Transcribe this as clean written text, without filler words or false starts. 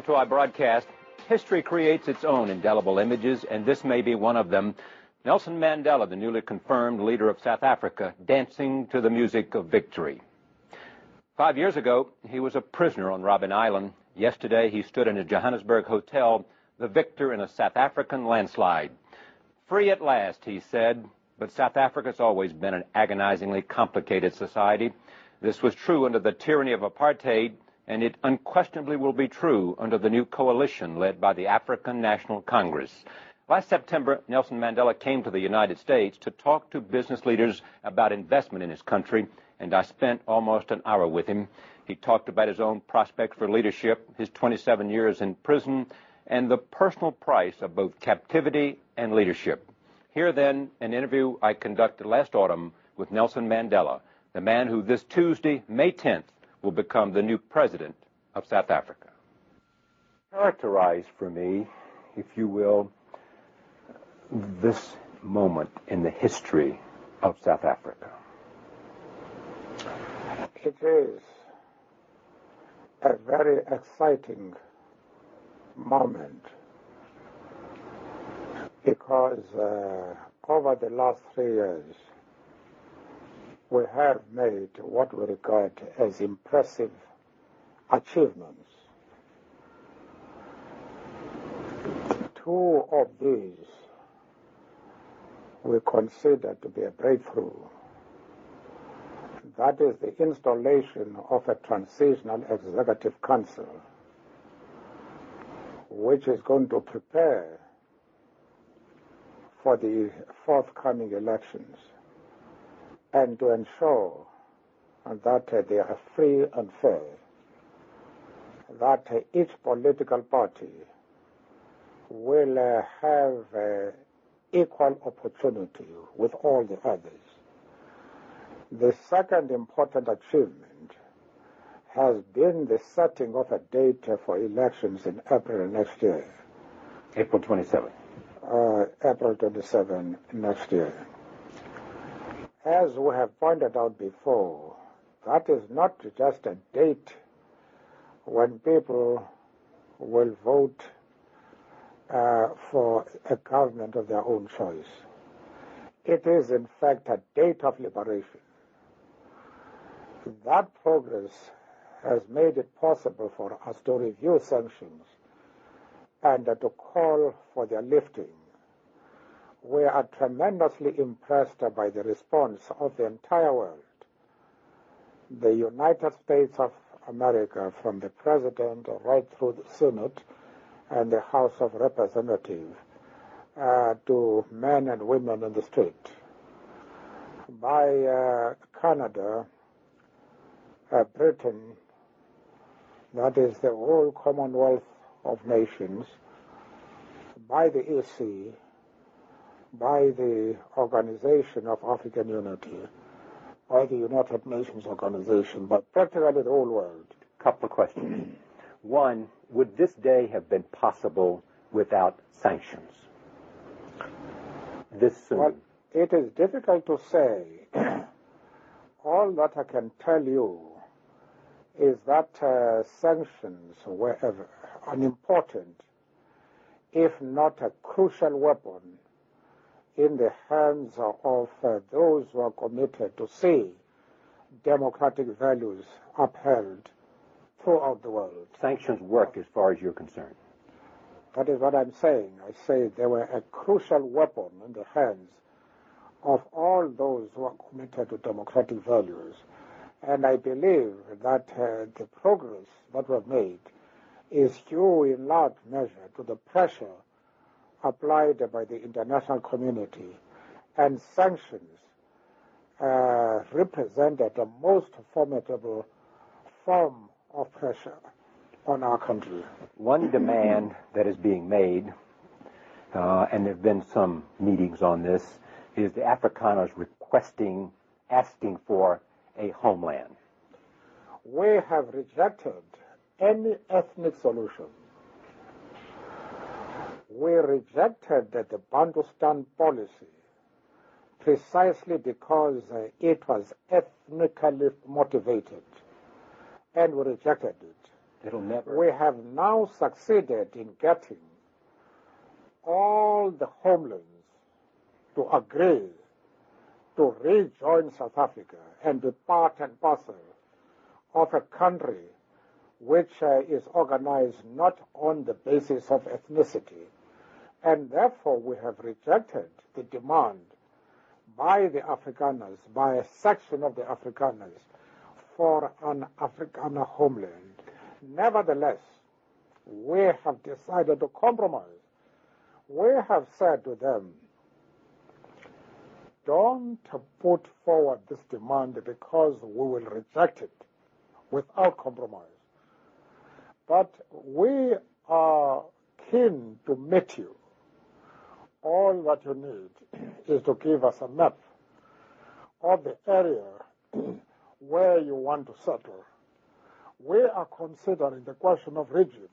To our broadcast, history creates its own indelible images, and this may be one of them. Nelson Mandela, the newly confirmed leader of South Africa, dancing to the music of victory. 5 years ago, he was a prisoner on Robben Island. Yesterday, he stood in a Johannesburg hotel, the victor in a South African landslide. Free at last, he said, but South Africa's always been an agonizingly complicated society. This was true under the tyranny of apartheid, and it unquestionably will be true under the new coalition led by the African National Congress. Last September, Nelson Mandela came to the United States to talk to business leaders about investment in his country, and I spent almost an hour with him. He talked about his own prospects for leadership, his 27 years in prison, and the personal price of both captivity and leadership. Here, then, an interview I conducted last autumn with Nelson Mandela, the man who this Tuesday, May 10th, will become the new president of South Africa. Characterize for me, if you will, this moment in the history of South Africa. It is a very exciting moment because over the last 3 years, we have made what we regard as impressive achievements. Two of these we consider to be a breakthrough. That is the installation of a transitional executive council, which is going to prepare for the forthcoming elections and to ensure that they are free and fair, that each political party will have equal opportunity with all the others. The second important achievement has been the setting of a date for elections in April next year. April 27th. April 27 next year. As we have pointed out before, that is not just a date when people will vote for a government of their own choice. It is, in fact, a date of liberation. That progress has made it possible for us to review sanctions and to call for their lifting. We are tremendously impressed by the response of the entire world. The United States of America, from the President right through the Senate and the House of Representatives, to men and women in the street. By Canada, Britain, that is the whole Commonwealth of Nations, by the EC, by the Organization of African Unity, by the United Nations Organization, by practically the whole world. Couple of questions. One, would this day have been possible without sanctions? This soon? Well, it is difficult to say. All that I can tell you is that sanctions were an important, if not a crucial weapon in the hands of those who are committed to see democratic values upheld throughout the world. Sanctions work as far as you're concerned. That is what I'm saying. I say they were a crucial weapon in the hands of all those who are committed to democratic values. And I believe that the progress that we've made is due in large measure to the pressure applied by the international community, and sanctions represented the most formidable form of pressure on our country. One demand that is being made, and there have been some meetings on this, is the Afrikaners asking for a homeland. We have rejected any ethnic solution. We rejected the Bantustan policy precisely because it was ethnically motivated, and we rejected it. It'll never. We have now succeeded in getting all the homelands to agree to rejoin South Africa and be part and parcel of a country which is organized not on the basis of ethnicity. And therefore we have rejected the demand by the Afrikaners, by a section of the Afrikaners, for an Afrikaner homeland. Nevertheless, we have decided to compromise. We have said to them, don't put forward this demand because we will reject it without compromise. But we are keen to meet you. All that you need is to give us a map of the area where you want to settle. We are considering the question of region